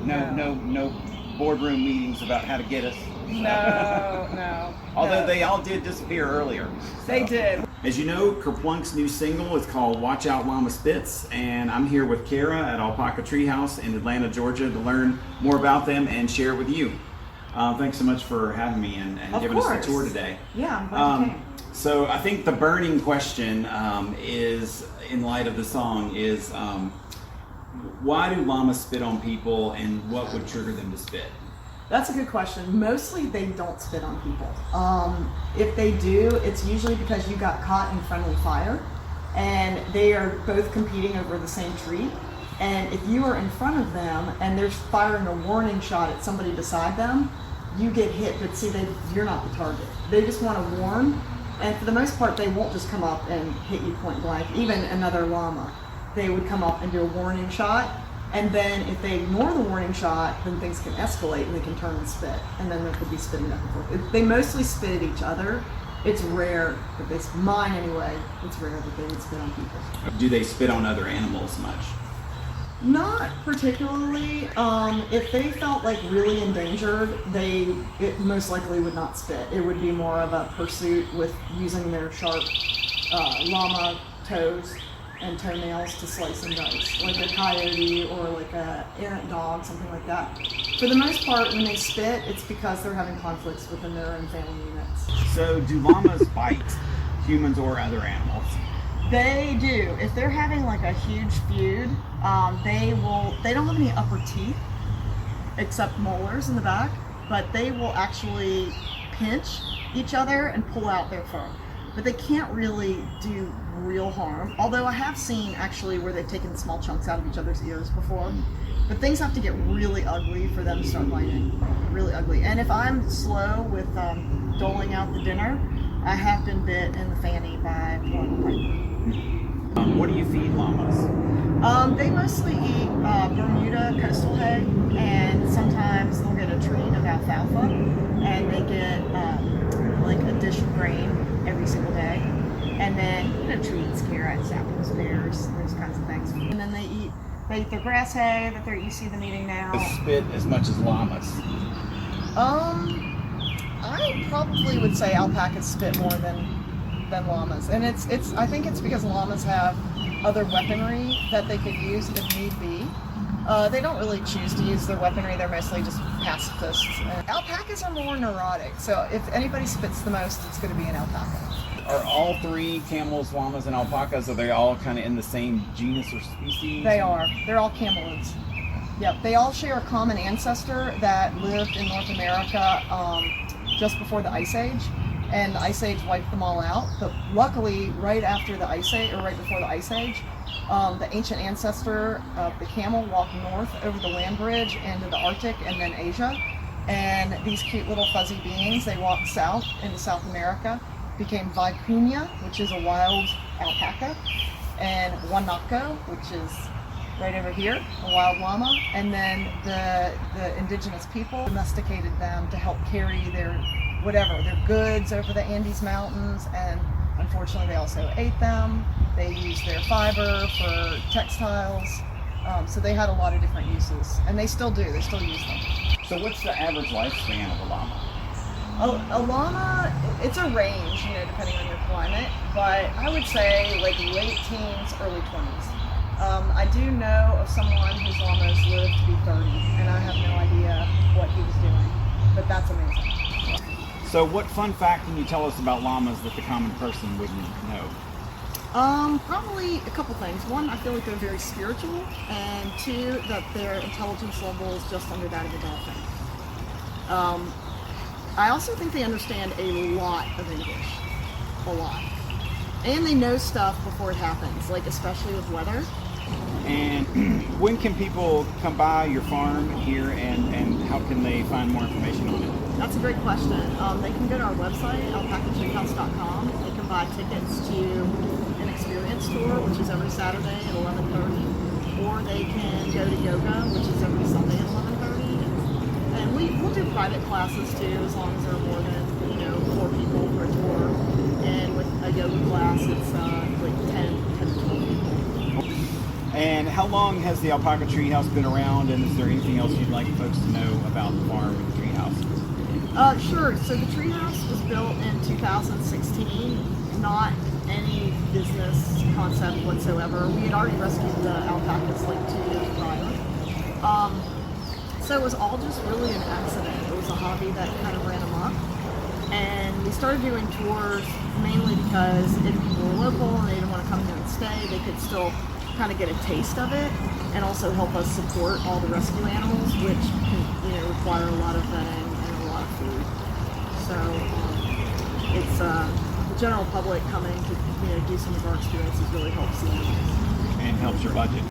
No boardroom meetings about how to get us. No. Although they all did disappear earlier. They did. As you know, Kurplunk's new single is called Watch Out Llama Spits, and I'm here with Kara at Alpaca Treehouse in Atlanta, Georgia to learn more about them and share it with you. Thanks so much for having me and giving us the tour today. Yeah, I'm glad you came. So I think the burning question is, in light of the song, is why do llamas spit on people and what would trigger them to spit? That's a good question. Mostly they don't spit on people. If they do, it's usually because you got caught in friendly fire and they are both competing over the same treat. And if you are in front of them and they're firing a warning shot at somebody beside them, you get hit, but see, you're not the target. They just want to warn, and for the most part, they won't just come up and hit you point blank. Even another llama, they would come up and do a warning shot, and then if they ignore the warning shot, then things can escalate and they can turn and spit, and then there could be spitting back and forth. They mostly spit at each other. It's rare that mine anyway, it's rare that they would spit on people. Do they spit on other animals much? Not particularly. If they felt like really endangered, it most likely would not spit. It would be more of a pursuit with using their sharp llama toes and toenails to slice and dice, like a coyote or like a errant dog, something like that. For the most part, when they spit, it's because they're having conflicts within their own family units. So do llamas bite humans or other animals? They do. If they're having like a huge feud, they don't have any upper teeth except molars in the back, but they will actually pinch each other and pull out their fur. But they can't really do real harm. Although I have seen actually where they've taken small chunks out of each other's ears before. But things have to get really ugly for them to start biting. Really ugly. And if I'm slow with doling out the dinner, I have been bit in the fanny by one python. What do you feed llamas? They mostly eat Bermuda coastal hay, and sometimes they'll get a treat of alfalfa, and they get like a dish of grain every single day, and then treats, carrots, apples, pears, those kinds of things. And then they eat their grass hay that you see them eating now. They spit as much as llamas. I probably would say alpacas spit more than llamas, and I think it's because llamas have other weaponry that they could use if need be. They don't really choose to use their weaponry. They're mostly just pacifists. Alpacas are more neurotic, so if anybody spits the most, it's going to be an alpaca. Are all three camels, llamas, and alpacas, are they all kind of in the same genus or species? They are. They're all camelids. Yep, they all share a common ancestor that lived in North America just before the Ice Age, and the Ice Age wiped them all out. But luckily, right after the Ice Age, or right before the Ice Age, the ancient ancestor of the camel walked north over the land bridge into the Arctic and then Asia. And these cute little fuzzy beings, they walked south into South America, became vicuña, which is a wild alpaca, and guanaco, which is right over here, a wild llama. And then the indigenous people domesticated them to help carry their goods over the Andes Mountains, and unfortunately they also ate them. They used their fiber for textiles, so they had a lot of different uses, and they still do, they still use them. So what's the average lifespan of a llama? A llama, it's a range, depending on your climate, but I would say like late teens, early 20s. I do know of someone whose llamas lived to be 30, and I have no idea what he was doing, but that's amazing. So what fun fact can you tell us about llamas that the common person wouldn't know? Probably a couple things. One, I feel like they're very spiritual, and two, that their intelligence level is just under that of a dolphin. I also think they understand a lot of English. A lot. And they know stuff before it happens, like especially with weather. And when can people come by your farm here, and how can they find more information on it? That's a great question. They can go to our website, alpacatreehouse.com. They can buy tickets to an experience tour, which is every Saturday at 11:30. Or they can go to yoga, which is every Sunday at 11:30. And we'll do private classes too, as long as there are more than 4 people per tour. And with a yoga class, it's like 10 to 12 people. And how long has the Alpaca Treehouse been around, and is there anything else you'd like folks to know about the farm and the treehouse? Sure. So the treehouse was built in 2016. Not any business concept whatsoever. We had already rescued the alpacas like 2 years prior. So it was all just really an accident. It was a hobby that kind of ran amok. And we started doing tours mainly because if people were local and they didn't want to come here and stay, they could still kind of get a taste of it and also help us support all the rescue animals, which can, require a lot of vetting and a lot of food. So it's the general public coming to do some of our experiences really helps them. And helps your budget.